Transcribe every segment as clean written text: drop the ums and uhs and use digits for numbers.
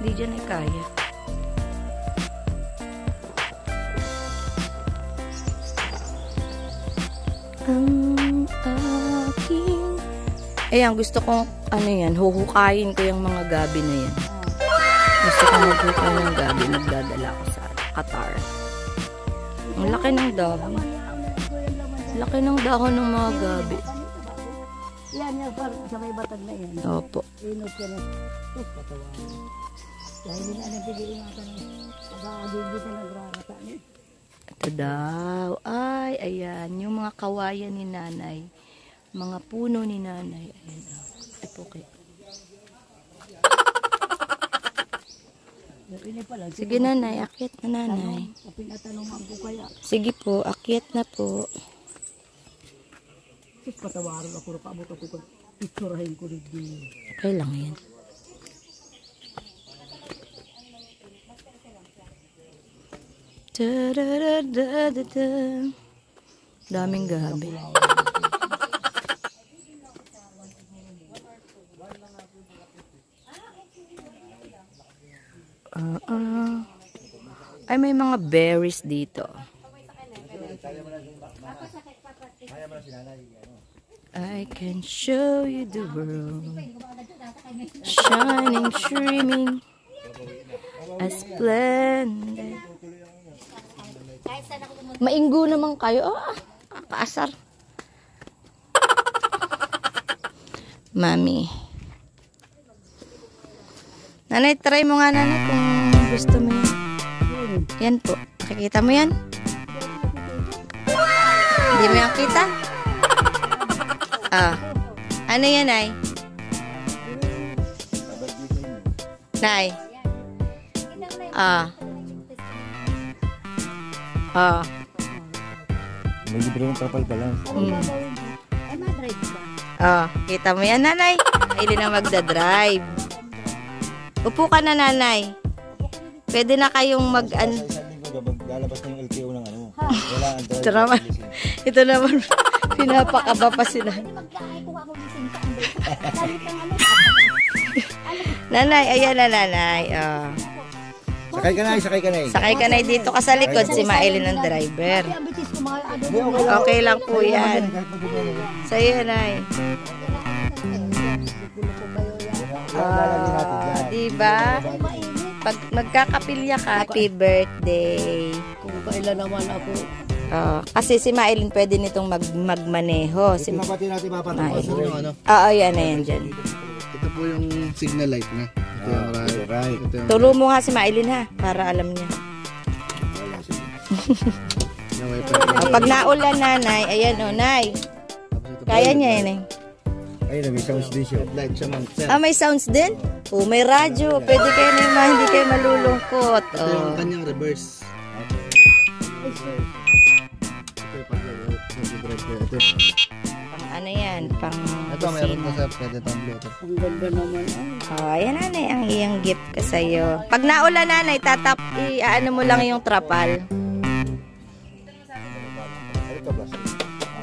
Hindi dyan ay kaya. Ang aking... Ayan, gusto kong, ano yan, huhukayin ko yung mga gabi na yan. Gusto kong maghukay ng gabi. Nagdadala ko sa Qatar. Ang laki ng dahon. Laki ng dahon ng mga gabi. Yan yung sa may batag na yan. Opo. Inot yan. Patawa. Dahil nila nagpigil-ingatan pag-aagigit na nagrakata niya. Ito daw. Ay, ayan. Yung mga kawayan ni nanay. Mga puno ni nanay. Ayan. Ito po kayo. Sige nanay, akyat na nanay. Pinatanungan ko kaya. Sige po, akyat na po. Patawaran ako na paabot ako kung picturahin ko rin din. Okay lang yan. Daming gabi. Ay, may mga berries dito. I can show you the world, shining, streaming, as splendid. Mainggo naman kayo. Kaasar. Mami. Nanay, try mo nga nanay kung gusto mo yan. Yan po. Nakikita mo yan? Hindi mo yan kita? Ano yan, Nay? Nay? May libre ng trapal pala. Ay, madrive ka. Kita mo yan, nanay? Ili na magdadrive. Upo ka na, nanay. Pwede na kayong Sa isang linggo, lalabas na yung LTO ng ano. Wala ang drive. Ito naman. Ito naman. Pinapakaba pa sila. Nanay, ayan na, nanay. Sakay ka na, sakay ka na. Sakay ka na dito ka sa likod, si Maylin ang driver. Okay lang po yan. Sa'yo, Nay. Diba? Pag magkakapilya ka, happy birthday. Kung kailan naman ako. Kasi si Maylin pwede nitong magmaneho. Ito na pati natin Maylin. yung ano. Yan na yan dyan. Ito po yung signal light na. Ito yung right. Turo mo nga si Maylin ha, para alam niya. Pag naulan, nanay, ayan o, nay. Kaya niya yan eh. Ayun, may sounds din siya. Light siya man. May sounds din? May radyo. Pwede kayo na hindi kayo malulungkot. Ito yung kanyang reverse. Pang ano yan? Pang Ito meron kusina. pa sa pwede itong Bluetooth. Ang ganda naman. Ayan, nanay, ang iyong gift ko sa'yo. Pag naulan, nanay, ano mo lang yung trapal.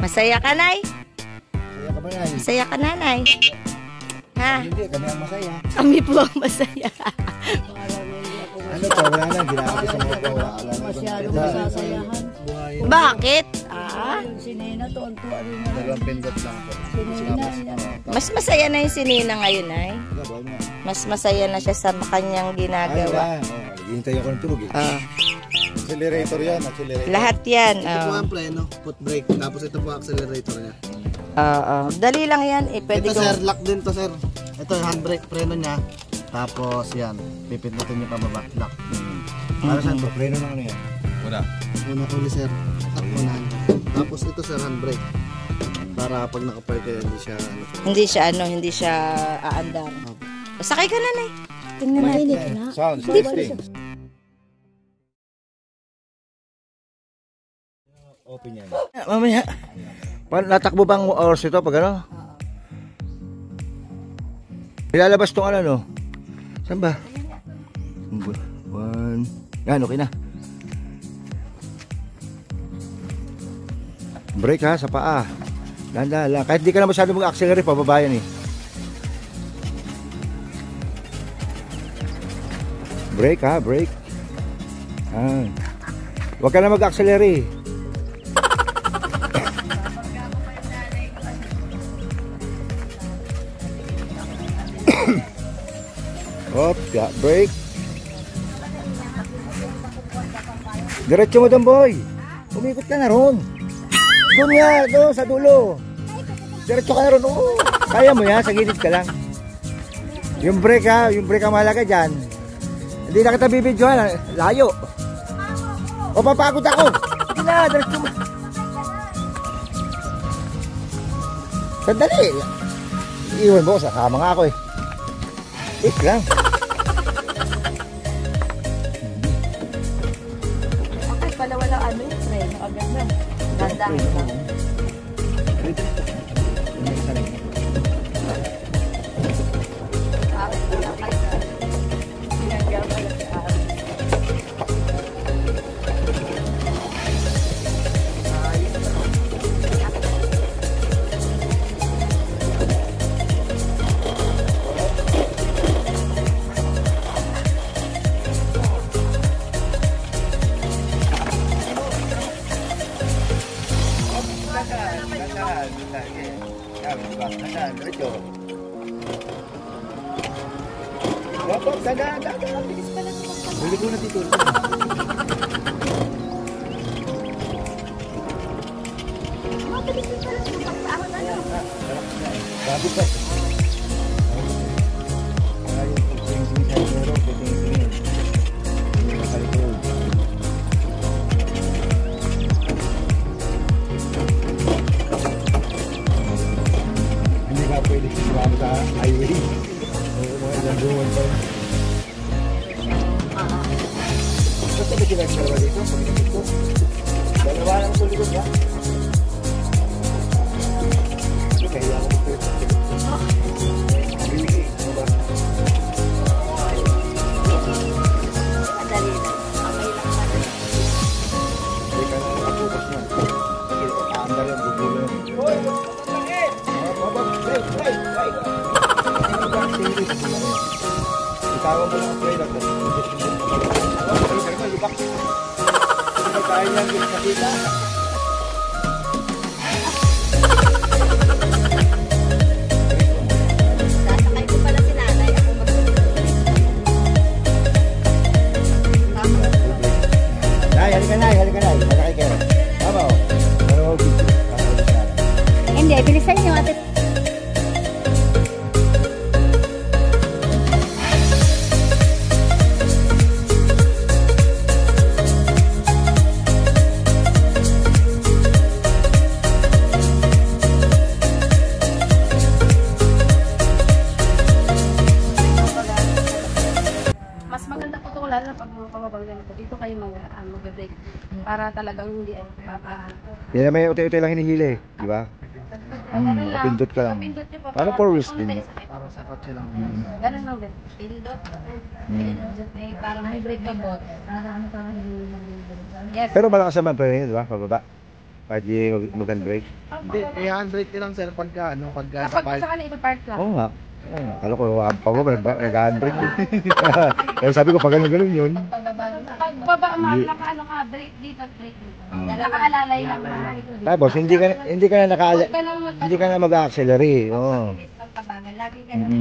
Masaya ka, nay? Masaya ka ba na? Masaya ka, nanay? Ha? Hindi, kami ang masaya. Kami po ang masaya. Ano to, wala na, ginamit sa mga kawa. Masyadong masasayahan. Bakit? Yung sinina to, ang tuwa rin na. Dalawang pindot lang po. Sinina yan. Mas masaya na yung sinina ngayon, ay. Mas masaya na siya sa kanyang ginagawa. Hintay ako ng tulog eh. Accelerator yan, accelerator. Lahat yan. Ito po ang pleno, foot brake. Tapos ito po accelerator niya. Dali lang yan. Pwede Ito sir, lock din to sir. Ito handbrake, preno niya. Tapos yan, pipindutin yung pababa. Lock. Para saan to? Preno ng ano yan? Una uli sir. Unahan. Tapos ito sir, handbrake. Para pag nakapark kayo, Hindi siya aandar. Sakay ka na, Nay. Tingnan natin na. Sounds, testing. Open yan. Mamaya. Natakbo bang oras ito pag ano? Ilalabas tong ano, no? Saan ba? 1. Yan, okay na. Brake ha, sa paa. Dahan-dahan lang. Kahit di ka na masyado mag-accelerate, pababa yan eh. Brake ha, brake. Huwag ka na mag-accelerate. Hop, got brake. Diretso mo doon, boy. Umikot ka na ron. Doon nga, doon sa dulo. Diretso ka na ron. Oo. Kaya mo yan, sa gilid ka lang. Yung brake ha, yung brake ang mahalaga dyan. Hindi na kita bibidyohan, layo. O papagod ako. Sige na, diretso mo. Sandali. Iwan mo, sakama nga ako eh. Wait lang. Okay, pala wala ano yung tren. Agad na. Ganda. Bili ko na dito. Bago pa. Hindi ka pwede sumama sa highway. Mga ilang buwan pa. Basta ba sila dalawa dito? Pagkakit ko. Dalawa lang sa likod ba? Kaya ako dito. Really? Diba? Madali na. Okay lang pala. Hindi ka na nakapukas na. Aandar yung gugulo. Hoy! Bakit? Wait! Itawag mo lang ang trailer. Ibak. Pagkain lang yung nakita. Sasakay ko pala si nanay. Ako Nay, halika na. Malaki kayo. Tama o. Pero video. Hindi, bilisan niyo ate. Mas maganda po ito lalo na pag mga pababang ganito. Dito kayo mag-break para talagang hindi ay Yan na may uti-uti lang hinihili. Di ba? Pindot ka lang. Pindot nyo pa. Para 4 wheels din. Para sa kotse lang. Ganun lang din. Pindot. Eh, parang may break ka bot. Para ano parang yes. Pero malakas naman pa rin, di ba? Pababa. Kahit di mag-handbrake. Hindi, i-handbrake nyo lang sir pagka Kapag sa kanila ipapark lang. Oo nga. Kala ko, pababa, nag-handbrake. Kaya sabi ko, pag gano'n yun. Pag baba, naka-ano ka, break dito, break dito. Nakaalalay lang. Tapos, hindi ka na mag-accelerate. Oo. Pagpabagal, lagi ka na,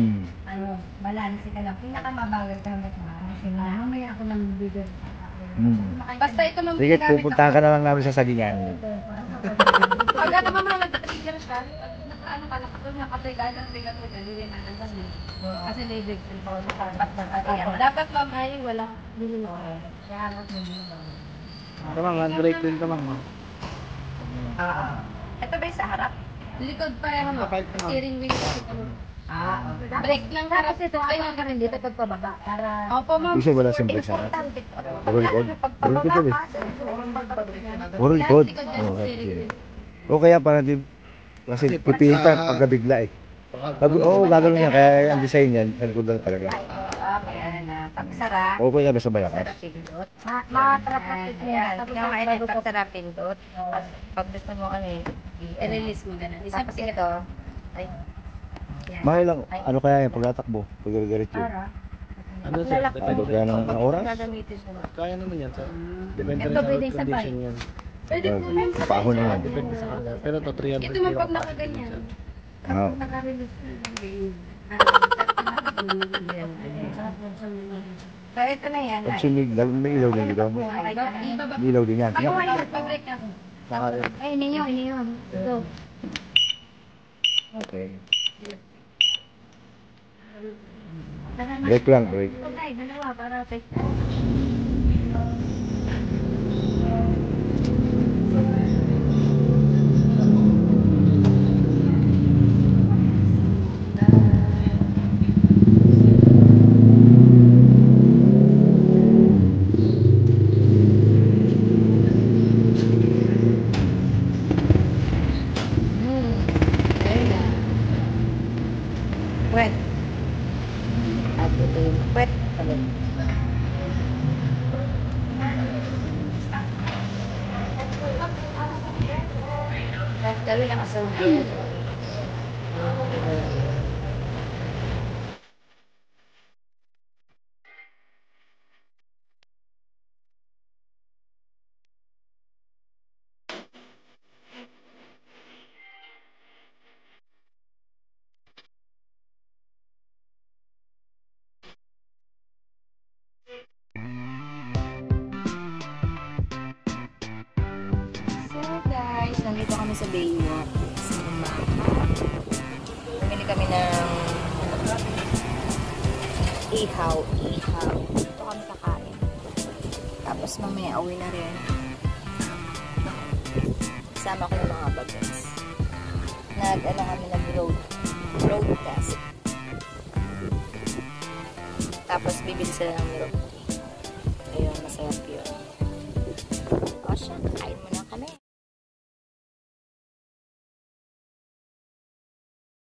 balansi ka lang. Pinakamabagal ka hanggat maaari. Mamaya ako lang bibigyan. Basta ito lang Sige, pupuntahan ka na lang namin sa Sagingan. Pag ano ba mga nag-trigger ka, ano ka, nakapagay lang bigat mo dyan, hindi na nandang mo. Kasi may big din pa ako dapat mamay, wala. Kaya hanap mo yun. Tamang, handbrake din tamang. Ito ba yung sa harap? Likod pa yan. Steering wheel. Brake lang harap. Ito, ayaw ka rin dito pagpababa. Opo, ma'am. Isa wala siyang brake sa harap. Puro likod. Puro likod eh. Puro likod. Oh, okay. O kaya para di kasi pipiin pa pagka bigla eh. Oo, gagawin niya. Kaya ang design niyan, likod lang talaga. Pagsara. O kaya nasa bayakas. Matrapapit niya. Tapos pagsara pindot. Pag gusto mo kami, i-release mo ganun. Tapos ito, ay, yan. Mahal lang, ano kaya yan, pagtatakbo, pag-diretso. Ano sir? Ano kaya ng oras? Gagamitin mo. Kaya naman yan sir. Depende Ito rin sa pwede road sa condition bike. yan. Pwede po lang sa Kapahon na yan. Depende sa kanya. Pero to 300 ito man pag nakaganyan. Ah, Naka-release na lang. So, ito na yan. pag sinignan, may ilaw din dito. May ilaw din yan. Pag-break na. Ay, ninyo. Ito. Okay. Break lang, break. Ay, dalawa para take. Wet. At ito yung wet. Gawin ang asawa. So guys, nandito kami sa Baywalk. Sa bumili kami ng ihaw. Ito kami kakain. Tapos mamaya uwi na rin. Kasama ko yung mga bagets. Kami nag-road test. Tapos bibili sila ng milk tea. Ayun, masarap yun. O siya, kain mo na